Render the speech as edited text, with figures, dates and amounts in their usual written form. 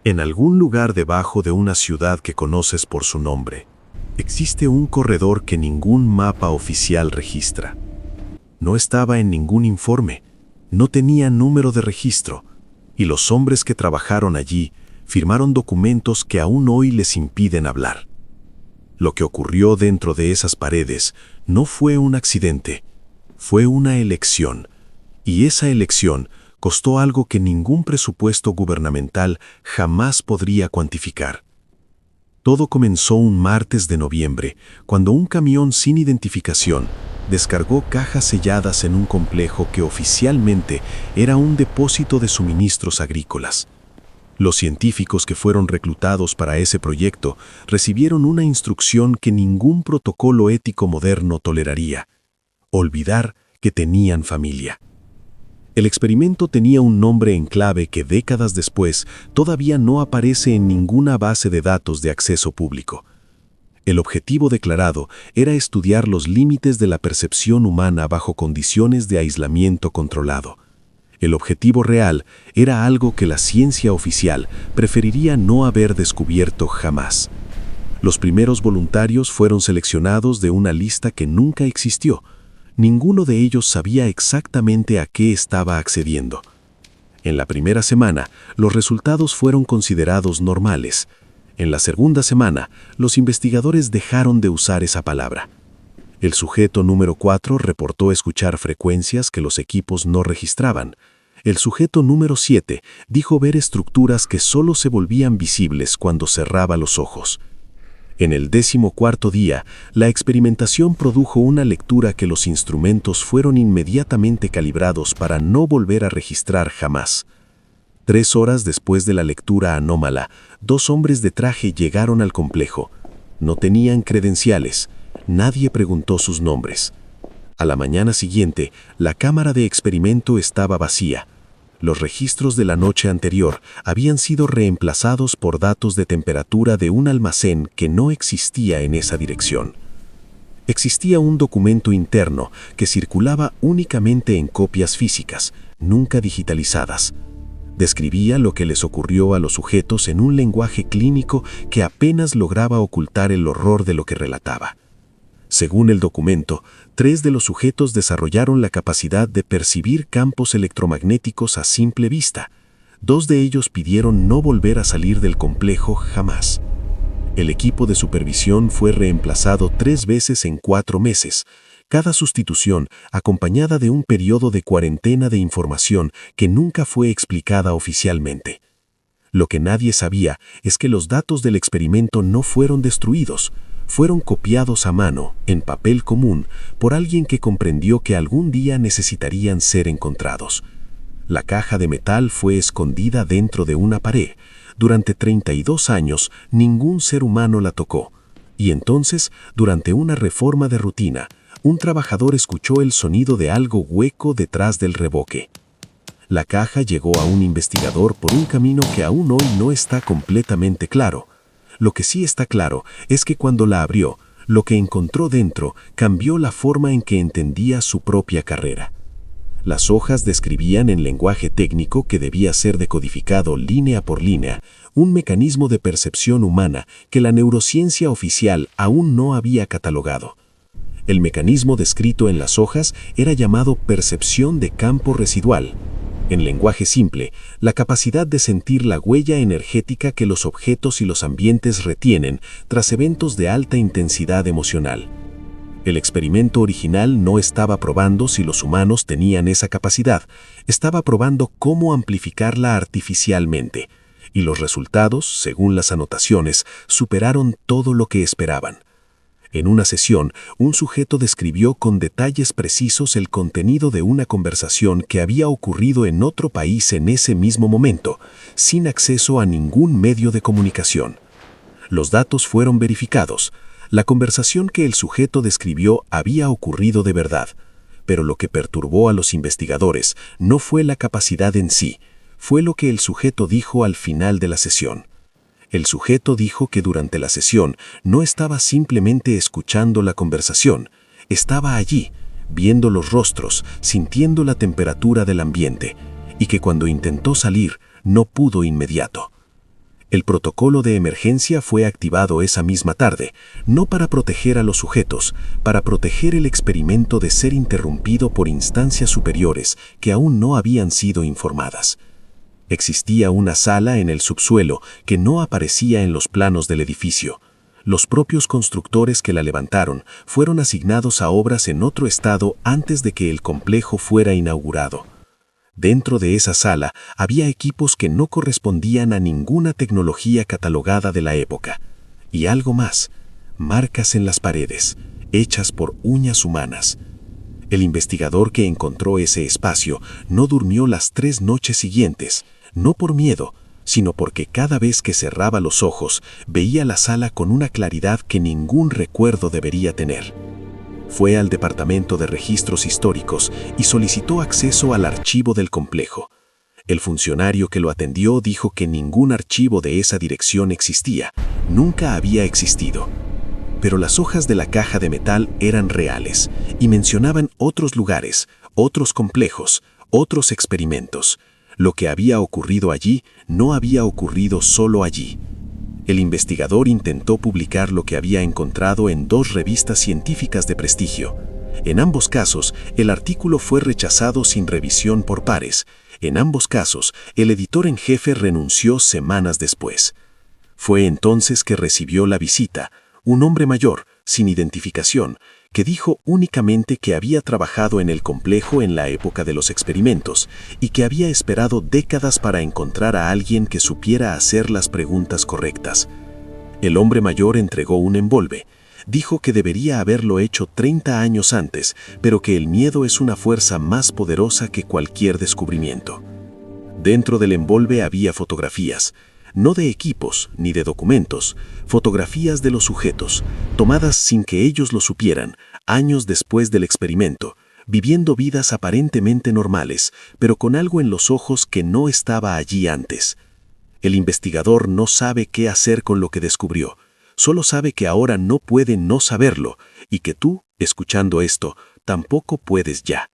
En algún lugar debajo de una ciudad que conoces por su nombre, existe un corredor que ningún mapa oficial registra. No estaba en ningún informe, no tenía número de registro, y los hombres que trabajaron allí firmaron documentos que aún hoy les impiden hablar. Lo que ocurrió dentro de esas paredes no fue un accidente, fue una elección, y esa elección costó algo que ningún presupuesto gubernamental jamás podría cuantificar. Todo comenzó un martes de noviembre, cuando un camión sin identificación descargó cajas selladas en un complejo que oficialmente era un depósito de suministros agrícolas. Los científicos que fueron reclutados para ese proyecto recibieron una instrucción que ningún protocolo ético moderno toleraría: olvidar que tenían familia. El experimento tenía un nombre en clave que décadas después todavía no aparece en ninguna base de datos de acceso público. El objetivo declarado era estudiar los límites de la percepción humana bajo condiciones de aislamiento controlado. El objetivo real era algo que la ciencia oficial preferiría no haber descubierto jamás. Los primeros voluntarios fueron seleccionados de una lista que nunca existió. Ninguno de ellos sabía exactamente a qué estaba accediendo. En la primera semana, los resultados fueron considerados normales. En la segunda semana, los investigadores dejaron de usar esa palabra. El sujeto número 4 reportó escuchar frecuencias que los equipos no registraban. El sujeto número 7 dijo ver estructuras que solo se volvían visibles cuando cerraba los ojos. En el 14º día, la experimentación produjo una lectura que los instrumentos fueron inmediatamente calibrados para no volver a registrar jamás. 3 horas después de la lectura anómala, 2 hombres de traje llegaron al complejo. No tenían credenciales. Nadie preguntó sus nombres. A la mañana siguiente, la cámara de experimento estaba vacía. Los registros de la noche anterior habían sido reemplazados por datos de temperatura de un almacén que no existía en esa dirección. Existía un documento interno que circulaba únicamente en copias físicas, nunca digitalizadas. Describía lo que les ocurrió a los sujetos en un lenguaje clínico que apenas lograba ocultar el horror de lo que relataba. Según el documento, 3 de los sujetos desarrollaron la capacidad de percibir campos electromagnéticos a simple vista. 2 de ellos pidieron no volver a salir del complejo jamás. El equipo de supervisión fue reemplazado 3 veces en 4 meses, cada sustitución acompañada de un periodo de cuarentena de información que nunca fue explicada oficialmente. Lo que nadie sabía es que los datos del experimento no fueron destruidos. Fueron copiados a mano, en papel común, por alguien que comprendió que algún día necesitarían ser encontrados. La caja de metal fue escondida dentro de una pared. Durante 32 años, ningún ser humano la tocó. Y entonces, durante una reforma de rutina, un trabajador escuchó el sonido de algo hueco detrás del revoque. La caja llegó a un investigador por un camino que aún hoy no está completamente claro. Lo que sí está claro es que cuando la abrió, lo que encontró dentro cambió la forma en que entendía su propia carrera. Las hojas describían en lenguaje técnico que debía ser decodificado línea por línea, un mecanismo de percepción humana que la neurociencia oficial aún no había catalogado. El mecanismo descrito en las hojas era llamado percepción de campo residual. En lenguaje simple, la capacidad de sentir la huella energética que los objetos y los ambientes retienen tras eventos de alta intensidad emocional. El experimento original no estaba probando si los humanos tenían esa capacidad, estaba probando cómo amplificarla artificialmente, y los resultados, según las anotaciones, superaron todo lo que esperaban. En una sesión, un sujeto describió con detalles precisos el contenido de una conversación que había ocurrido en otro país en ese mismo momento, sin acceso a ningún medio de comunicación. Los datos fueron verificados. La conversación que el sujeto describió había ocurrido de verdad, pero lo que perturbó a los investigadores no fue la capacidad en sí, fue lo que el sujeto dijo al final de la sesión. El sujeto dijo que durante la sesión no estaba simplemente escuchando la conversación, estaba allí, viendo los rostros, sintiendo la temperatura del ambiente, y que cuando intentó salir no pudo inmediato. El protocolo de emergencia fue activado esa misma tarde, no para proteger a los sujetos, para proteger el experimento de ser interrumpido por instancias superiores que aún no habían sido informadas. Existía una sala en el subsuelo que no aparecía en los planos del edificio. Los propios constructores que la levantaron fueron asignados a obras en otro estado antes de que el complejo fuera inaugurado. Dentro de esa sala había equipos que no correspondían a ninguna tecnología catalogada de la época. Y algo más, marcas en las paredes, hechas por uñas humanas. El investigador que encontró ese espacio no durmió las 3 noches siguientes, no por miedo, sino porque cada vez que cerraba los ojos veía la sala con una claridad que ningún recuerdo debería tener. Fue al Departamento de Registros Históricos y solicitó acceso al archivo del complejo. El funcionario que lo atendió dijo que ningún archivo de esa dirección existía, nunca había existido. Pero las hojas de la caja de metal eran reales y mencionaban otros lugares, otros complejos, otros experimentos. Lo que había ocurrido allí no había ocurrido solo allí. El investigador intentó publicar lo que había encontrado en 2 revistas científicas de prestigio. En ambos casos, el artículo fue rechazado sin revisión por pares. En ambos casos, el editor en jefe renunció semanas después. Fue entonces que recibió la visita, un hombre mayor, sin identificación, que dijo únicamente que había trabajado en el complejo en la época de los experimentos y que había esperado décadas para encontrar a alguien que supiera hacer las preguntas correctas. El hombre mayor entregó un envolve. Dijo que debería haberlo hecho 30 años antes, pero que el miedo es una fuerza más poderosa que cualquier descubrimiento. Dentro del envolve había fotografías, no de equipos ni de documentos, fotografías de los sujetos, tomadas sin que ellos lo supieran, años después del experimento, viviendo vidas aparentemente normales, pero con algo en los ojos que no estaba allí antes. El investigador no sabe qué hacer con lo que descubrió, solo sabe que ahora no puede no saberlo, y que tú, escuchando esto, tampoco puedes ya.